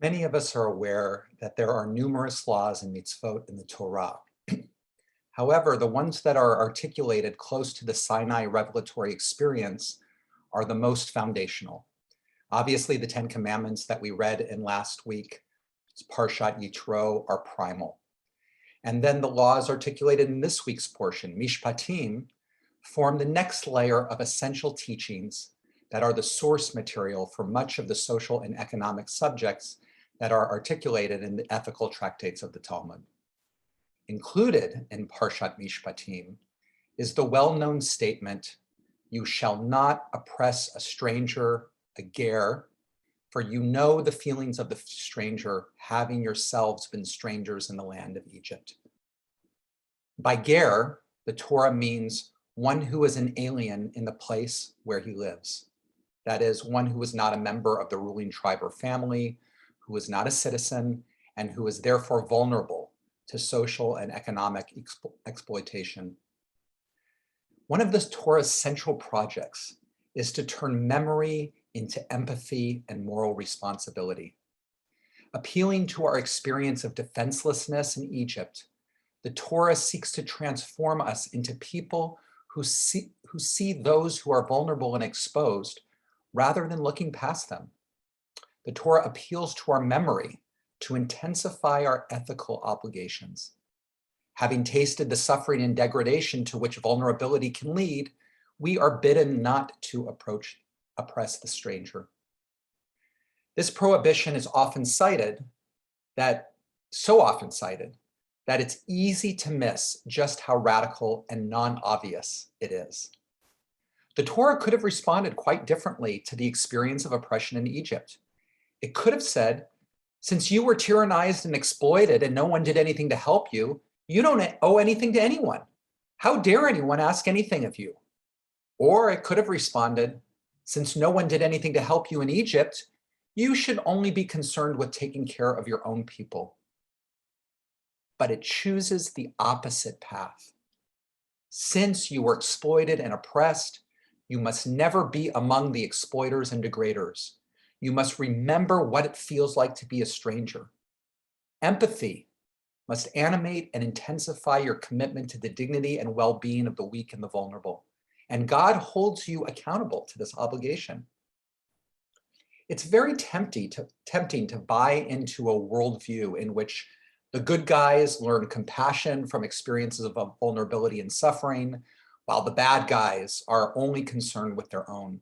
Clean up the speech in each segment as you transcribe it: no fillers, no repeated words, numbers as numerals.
Many of us are aware that there are numerous laws and mitzvot in the Torah. However, the ones that are articulated close to the Sinai revelatory experience are the most foundational. Obviously, the Ten Commandments that we read in last week's Parshat Yitro are primal. And then the laws articulated in this week's portion, Mishpatim, form the next layer of essential teachings that are the source material for much of the social and economic subjects that are articulated in the ethical tractates of the Talmud. Included in Parshat Mishpatim is the well-known statement, "You shall not oppress a stranger, a ger, for you know the feelings of the stranger, having yourselves been strangers in the land of Egypt." By ger, the Torah means one who is an alien in the place where he lives. That is, one who is not a member of the ruling tribe or family, who is not a citizen, and who is therefore vulnerable to social and economic exploitation. One of the Torah's central projects is to turn memory into empathy and moral responsibility. Appealing to our experience of defenselessness in Egypt, the Torah seeks to transform us into people who see those who are vulnerable and exposed rather than looking past them. The Torah appeals to our memory to intensify our ethical obligations. Having tasted the suffering and degradation to which vulnerability can lead, we are bidden not to oppress the stranger. This prohibition is so often cited that it's easy to miss just how radical and non-obvious it is. The Torah could have responded quite differently to the experience of oppression in Egypt. It could have said, since you were tyrannized and exploited and no one did anything to help you, you don't owe anything to anyone. How dare anyone ask anything of you? Or it could have responded, since no one did anything to help you in Egypt, you should only be concerned with taking care of your own people. But it chooses the opposite path. Since you were exploited and oppressed, you must never be among the exploiters and degraders. You must remember what it feels like to be a stranger. Empathy must animate and intensify your commitment to the dignity and well-being of the weak and the vulnerable. And God holds you accountable to this obligation. It's very tempting to buy into a worldview in which the good guys learn compassion from experiences of vulnerability and suffering, while the bad guys are only concerned with their own.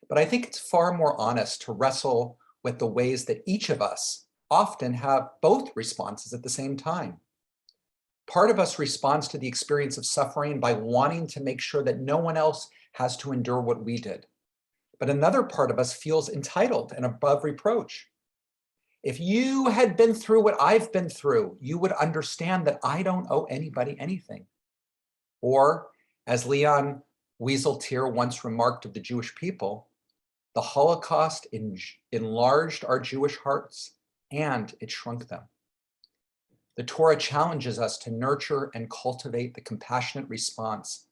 But I think it's far more honest to wrestle with the ways that each of us often have both responses at the same time. Part of us responds to the experience of suffering by wanting to make sure that no one else has to endure what we did. But another part of us feels entitled and above reproach. If you had been through what I've been through, you would understand that I don't owe anybody anything. Or, as Leon Wieseltier once remarked of the Jewish people, the Holocaust enlarged our Jewish hearts and it shrunk them. The Torah challenges us to nurture and cultivate the compassionate response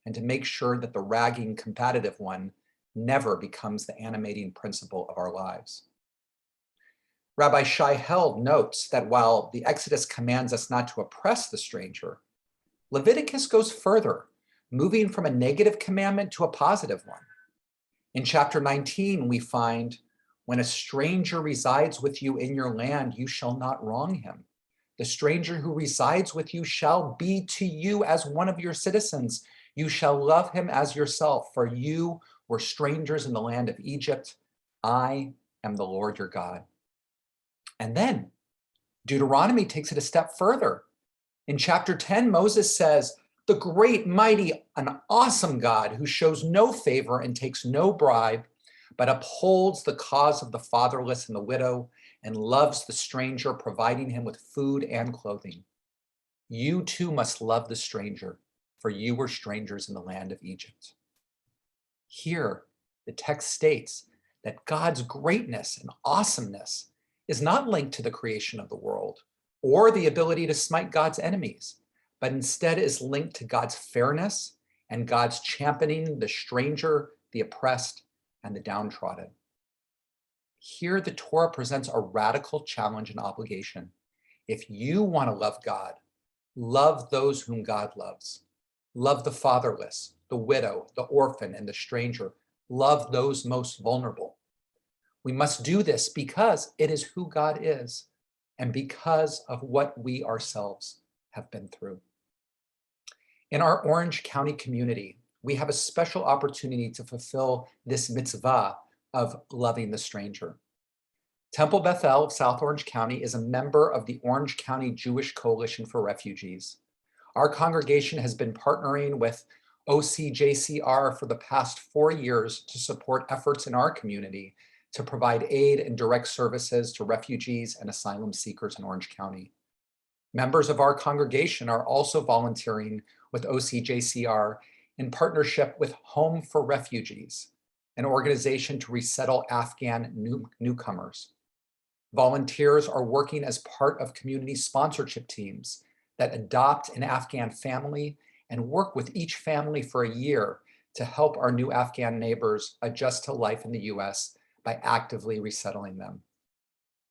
and to make sure that the ragging, combative one never becomes the animating principle of our lives. Rabbi Shai Held notes that while the Exodus commands us not to oppress the stranger, Leviticus goes further, moving from a negative commandment to a positive one. In chapter 19, we find, when a stranger resides with you in your land, you shall not wrong him. The stranger who resides with you shall be to you as one of your citizens. You shall love him as yourself, for you were strangers in the land of Egypt. I am the Lord your God. And then Deuteronomy takes it a step further. In chapter 10, Moses says, the great, mighty, and awesome God who shows no favor and takes no bribe, but upholds the cause of the fatherless and the widow and loves the stranger, providing him with food and clothing. You too must love the stranger, for you were strangers in the land of Egypt. Here, the text states that God's greatness and awesomeness is not linked to the creation of the world or the ability to smite God's enemies, but instead is linked to God's fairness and God's championing the stranger, the oppressed, and the downtrodden. Here, the Torah presents a radical challenge and obligation. If you want to love God, love those whom God loves. Love the fatherless, the widow, the orphan, and the stranger. Love those most vulnerable. We must do this because it is who God is and because of what we ourselves have been through. In our Orange County community, we have a special opportunity to fulfill this mitzvah of loving the stranger. Temple Bethel of South Orange County is a member of the Orange County Jewish Coalition for Refugees. Our congregation has been partnering with OCJCR for the past 4 years to support efforts in our community to provide aid and direct services to refugees and asylum seekers in Orange County. Members of our congregation are also volunteering with OCJCR in partnership with Home for Refugees, an organization to resettle Afghan newcomers. Volunteers are working as part of community sponsorship teams that adopt an Afghan family and work with each family for a year to help our new Afghan neighbors adjust to life in the US by actively resettling them.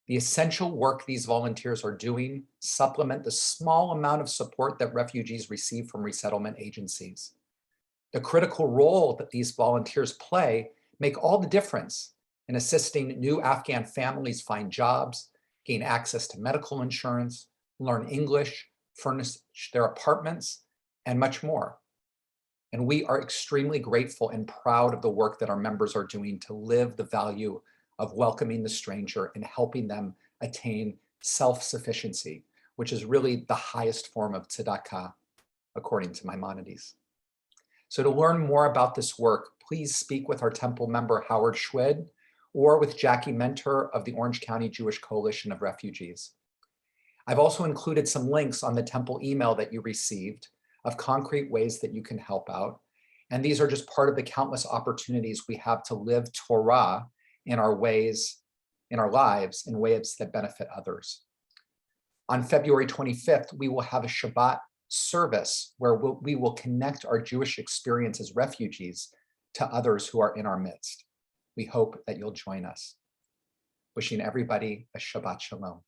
The essential work these volunteers are doing supplement the small amount of support that refugees receive from resettlement agencies. The critical role that these volunteers play make all the difference in assisting new Afghan families find jobs, gain access to medical insurance, learn English, furnish their apartments, and much more. And we are extremely grateful and proud of the work that our members are doing to live the value of welcoming the stranger and helping them attain self-sufficiency, which is really the highest form of tzedakah, according to Maimonides. So to learn more about this work, please speak with our Temple member, Howard Schwid, or with Jackie Mentor of the Orange County Jewish Coalition of Refugees. I've also included some links on the Temple email that you received of concrete ways that you can help out. And these are just part of the countless opportunities we have to live Torah in our lives in ways that benefit others. On February 25th, we will have a Shabbat service where we will connect our Jewish experience as refugees to others who are in our midst. We hope that you'll join us. Wishing everybody a Shabbat Shalom.